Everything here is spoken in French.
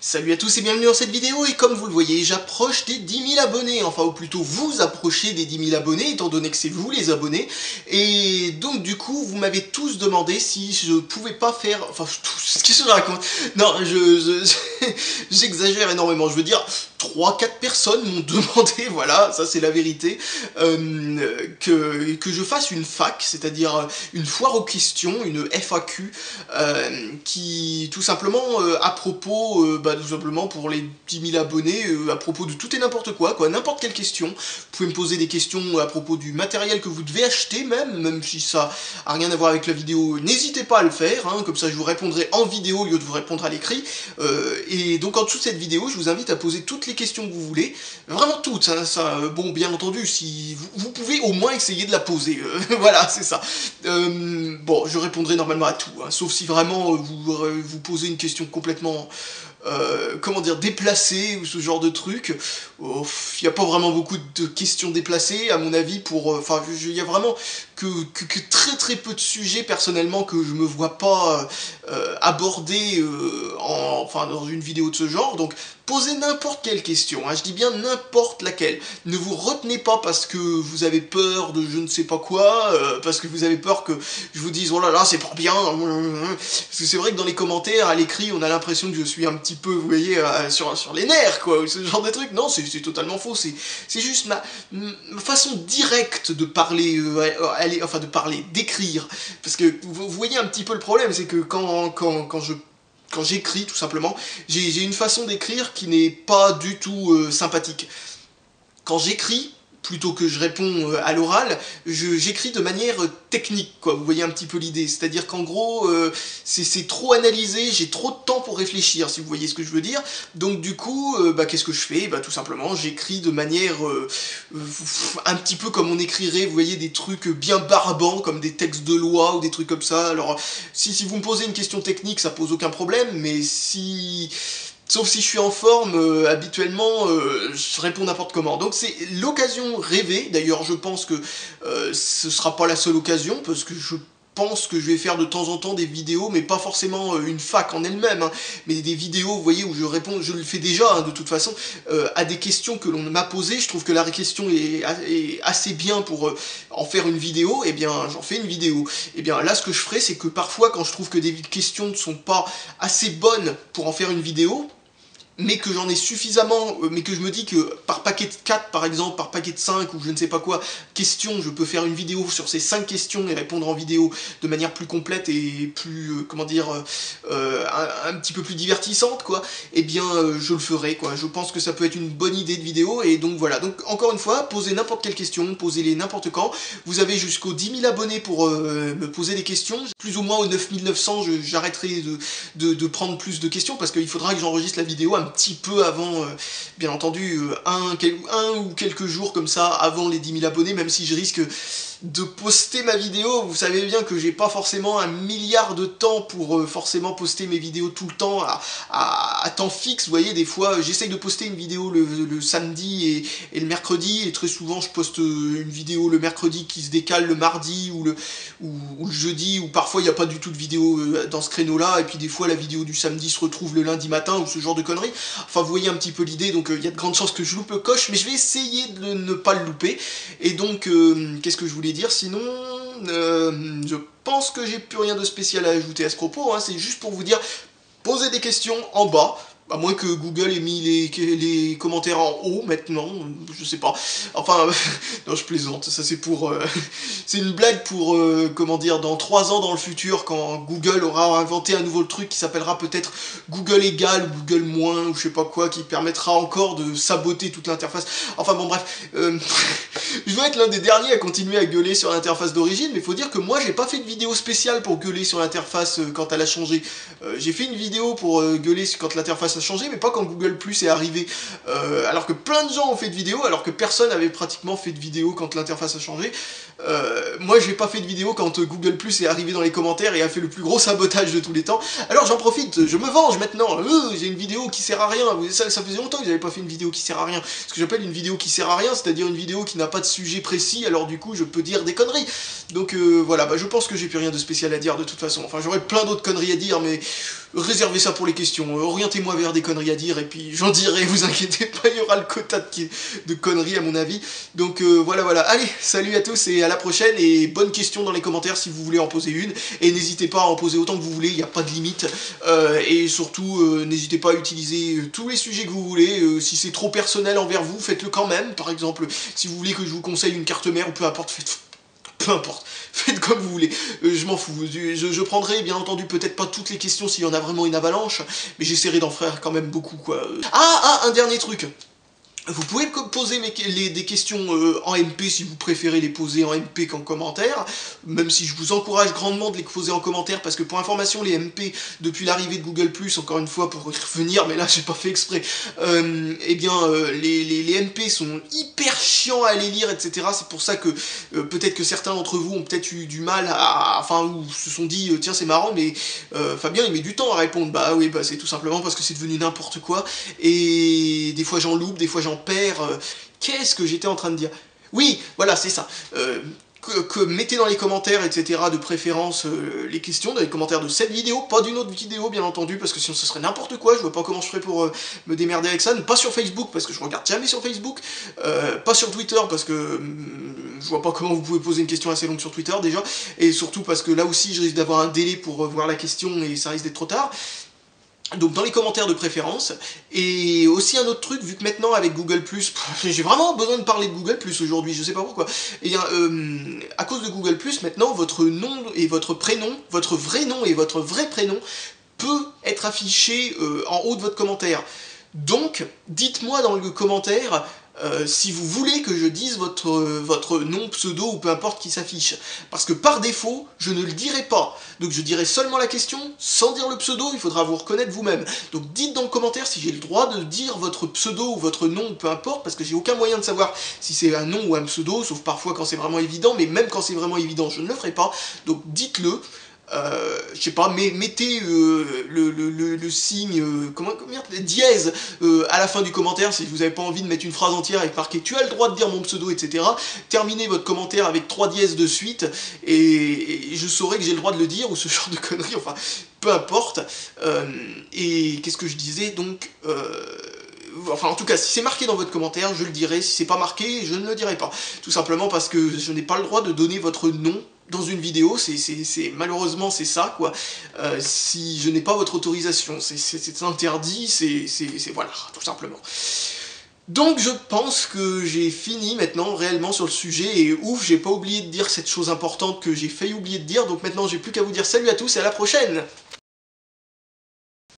Salut à tous et bienvenue dans cette vidéo, et comme vous le voyez, j'approche des 10 000 abonnés, enfin ou plutôt vous approchez des 10 000 abonnés, étant donné que c'est vous les abonnés, et donc du coup vous m'avez tous demandé si je pouvais pas faire, enfin qu'est-ce que je raconte? Non, j'exagère énormément, je veux dire 3-4 personnes m'ont demandé, voilà, ça c'est la vérité, que je fasse une FAQ, c'est-à-dire une foire aux questions, une FAQ, qui tout simplement à propos, tout simplement pour les 10 000 abonnés, à propos de tout et n'importe quoi, n'importe quelle question. Vous pouvez me poser des questions à propos du matériel que vous devez acheter même si ça a rien à voir avec la vidéo, n'hésitez pas à le faire, hein, comme ça je vous répondrai en vidéo au lieu de vous répondre à l'écrit, et donc en dessous de cette vidéo, je vous invite à poser toutes les questions que vous voulez, vraiment toutes, hein, ça, bon bien entendu, si vous pouvez au moins essayer de la poser, voilà, c'est ça. Bon, je répondrai normalement à tout, hein, sauf si vraiment vous posez une question complètement, comment dire, déplacée ou ce genre de truc. Il n'y a pas vraiment beaucoup de questions déplacées, à mon avis, pour... Enfin, il y a vraiment que très peu de sujets, personnellement, que je me vois pas aborder enfin, dans une vidéo de ce genre, donc posez n'importe quelle question, hein, je dis bien n'importe laquelle. Ne vous retenez pas parce que vous avez peur de je ne sais pas quoi, parce que vous avez peur que je vous dise oh là là c'est pas bien, parce que c'est vrai que dans les commentaires, à l'écrit, on a l'impression que je suis un petit peu, vous voyez, sur les nerfs, quoi, ou ce genre de truc. Non, c'est totalement faux, c'est juste ma façon directe de parler, enfin de parler, d'écrire, parce que vous voyez un petit peu le problème, c'est que quand j'écris, tout simplement, j'ai une façon d'écrire qui n'est pas du tout sympathique. Quand j'écris, plutôt que je réponds à l'oral, j'écris de manière technique, quoi. Vous voyez un petit peu l'idée, c'est-à-dire qu'en gros, c'est trop analysé, j'ai trop de temps pour réfléchir, si vous voyez ce que je veux dire. Donc du coup, qu'est-ce que je fais? Tout simplement, j'écris de manière un petit peu comme on écrirait, vous voyez, des trucs bien barbants, comme des textes de loi ou des trucs comme ça. Alors, si vous me posez une question technique, ça pose aucun problème, mais si... Sauf si je suis en forme, habituellement, je réponds n'importe comment. Donc c'est l'occasion rêvée, d'ailleurs je pense que ce sera pas la seule occasion, parce que je pense que je vais faire de temps en temps des vidéos, mais pas forcément une fac en elle-même, hein, mais des vidéos, vous voyez, où je réponds, je le fais déjà, hein, de toute façon, à des questions que l'on m'a posées. Je trouve que la question est assez bien pour en faire une vidéo, et bien j'en fais une vidéo. Et bien là, ce que je ferai, c'est que parfois, quand je trouve que des questions ne sont pas assez bonnes pour en faire une vidéo, mais que j'en ai suffisamment, mais que je me dis que par paquet de 4 par exemple, par paquet de 5 ou je ne sais pas quoi, questions, je peux faire une vidéo sur ces 5 questions et répondre en vidéo de manière plus complète et plus, comment dire, un petit peu plus divertissante, quoi, et bien je le ferai, quoi. Je pense que ça peut être une bonne idée de vidéo, et donc voilà. Donc encore une fois, posez n'importe quelle question, posez-les n'importe quand. Vous avez jusqu'aux 10 000 abonnés pour me poser des questions. Plus ou moins aux 9 900, j'arrêterai de prendre plus de questions, parce qu'il faudra que j'enregistre la vidéo un petit peu avant, bien entendu, un ou quelques jours comme ça, avant les 10 000 abonnés, même si je risque de poster ma vidéo. Vous savez bien que j'ai pas forcément un milliard de temps pour forcément poster mes vidéos tout le temps à temps fixe. Vous voyez, des fois j'essaye de poster une vidéo le samedi et le mercredi, et très souvent je poste une vidéo le mercredi qui se décale le mardi ou le jeudi, ou parfois il n'y a pas du tout de vidéo dans ce créneau là, et puis des fois la vidéo du samedi se retrouve le lundi matin, ou ce genre de conneries. Enfin vous voyez un petit peu l'idée, donc il y a de grandes chances que je loupe le coche, mais je vais essayer de ne pas le louper. Et donc qu'est-ce que je voulais dire sinon? Je pense que j'ai plus rien de spécial à ajouter à ce propos, hein. C'est juste pour vous dire, posez des questions en bas, à moins que Google ait mis les commentaires en haut maintenant, je sais pas. Enfin, non, je plaisante, ça c'est pour... c'est une blague pour, comment dire, dans 3 ans dans le futur, quand Google aura inventé un nouveau truc qui s'appellera peut-être Google égal, ou Google moins, ou je sais pas quoi, qui permettra encore de saboter toute l'interface. Enfin bon, bref, je dois être l'un des derniers à continuer à gueuler sur l'interface d'origine, mais faut dire que moi j'ai pas fait de vidéo spéciale pour gueuler sur l'interface quand elle a changé. J'ai fait une vidéo pour gueuler quand l'interface a changé, mais pas quand Google Plus est arrivé. Alors que plein de gens ont fait de vidéos, alors que personne n'avait pratiquement fait de vidéo quand l'interface a changé. Moi j'ai pas fait de vidéo quand Google Plus est arrivé dans les commentaires et a fait le plus gros sabotage de tous les temps. Alors j'en profite, je me venge maintenant. J'ai une vidéo qui sert à rien. Ça faisait longtemps que j'avais pas fait une vidéo qui sert à rien. Ce que j'appelle une vidéo qui sert à rien, c'est-à-dire une vidéo qui n'a pas de sujet précis, alors du coup je peux dire des conneries. Donc voilà, je pense que j'ai plus rien de spécial à dire de toute façon. Enfin j'aurais plein d'autres conneries à dire, mais réservez ça pour les questions, orientez-moi vers des conneries à dire, et puis j'en dirai, vous inquiétez pas, il y aura le quota de conneries à mon avis. Donc voilà, allez, salut à tous et à la prochaine, et bonnes questions dans les commentaires si vous voulez en poser une, et n'hésitez pas à en poser autant que vous voulez, il n'y a pas de limite, et surtout n'hésitez pas à utiliser tous les sujets que vous voulez, si c'est trop personnel envers vous, faites-le quand même, par exemple, si vous voulez que je vous conseille une carte mère, ou peu importe, faites comme vous voulez, je m'en fous, je prendrai bien entendu peut-être pas toutes les questions s'il y en a vraiment une avalanche, mais j'essaierai d'en faire quand même beaucoup quoi. Un dernier truc. Vous pouvez poser des questions en MP si vous préférez les poser en MP qu'en commentaire, même si je vous encourage grandement de les poser en commentaire, parce que pour information, les MP, depuis l'arrivée de Google+, encore une fois pour y revenir, mais là j'ai pas fait exprès, eh bien les MP sont hyper chiants à les lire, etc. C'est pour ça que peut-être que certains d'entre vous ont peut-être eu du mal ou se sont dit tiens c'est marrant, mais Fabien il met du temps à répondre. Bah oui, c'est tout simplement parce que c'est devenu n'importe quoi, et des fois j'en loupe, des fois j'en perds. Qu'est-ce que j'étais en train de dire? Oui, voilà, c'est ça. Mettez dans les commentaires, etc., de préférence les questions, dans les commentaires de cette vidéo, pas d'une autre vidéo, bien entendu, parce que sinon ce serait n'importe quoi, je vois pas comment je ferais pour me démerder avec ça, pas sur Facebook, parce que je regarde jamais sur Facebook, pas sur Twitter, parce que je vois pas comment vous pouvez poser une question assez longue sur Twitter, déjà, et surtout parce que là aussi, je risque d'avoir un délai pour voir la question, et ça risque d'être trop tard. Donc dans les commentaires de préférence, et aussi un autre truc, vu que maintenant avec Google+, j'ai vraiment besoin de parler de Google+, aujourd'hui, je sais pas pourquoi, et bien, à cause de Google+, maintenant, votre nom et votre prénom, votre vrai nom et votre vrai prénom, peut être affiché en haut de votre commentaire. Donc, dites-moi dans le commentaire si vous voulez que je dise votre nom, pseudo ou peu importe qui s'affiche. Parce que par défaut, je ne le dirai pas. Donc je dirai seulement la question, sans dire le pseudo, il faudra vous reconnaître vous-même. Donc dites dans le commentaire si j'ai le droit de dire votre pseudo ou votre nom, peu importe, parce que j'ai aucun moyen de savoir si c'est un nom ou un pseudo, sauf parfois quand c'est vraiment évident, mais même quand c'est vraiment évident, je ne le ferai pas. Donc dites-le. Je sais pas, mettez le signe, dièse à la fin du commentaire si vous n'avez pas envie de mettre une phrase entière avec marqué tu as le droit de dire mon pseudo, etc. Terminez votre commentaire avec 3 dièses de suite et je saurai que j'ai le droit de le dire, ou ce genre de conneries, enfin peu importe. Et qu'est-ce que je disais donc enfin en tout cas si c'est marqué dans votre commentaire je le dirai, si c'est pas marqué je ne le dirai pas, tout simplement parce que je n'ai pas le droit de donner votre nom dans une vidéo, malheureusement c'est ça quoi, si je n'ai pas votre autorisation, c'est interdit, voilà, tout simplement. Donc je pense que j'ai fini maintenant réellement sur le sujet, et ouf, j'ai pas oublié de dire cette chose importante que j'ai failli oublier de dire, donc maintenant j'ai plus qu'à vous dire salut à tous et à la prochaine.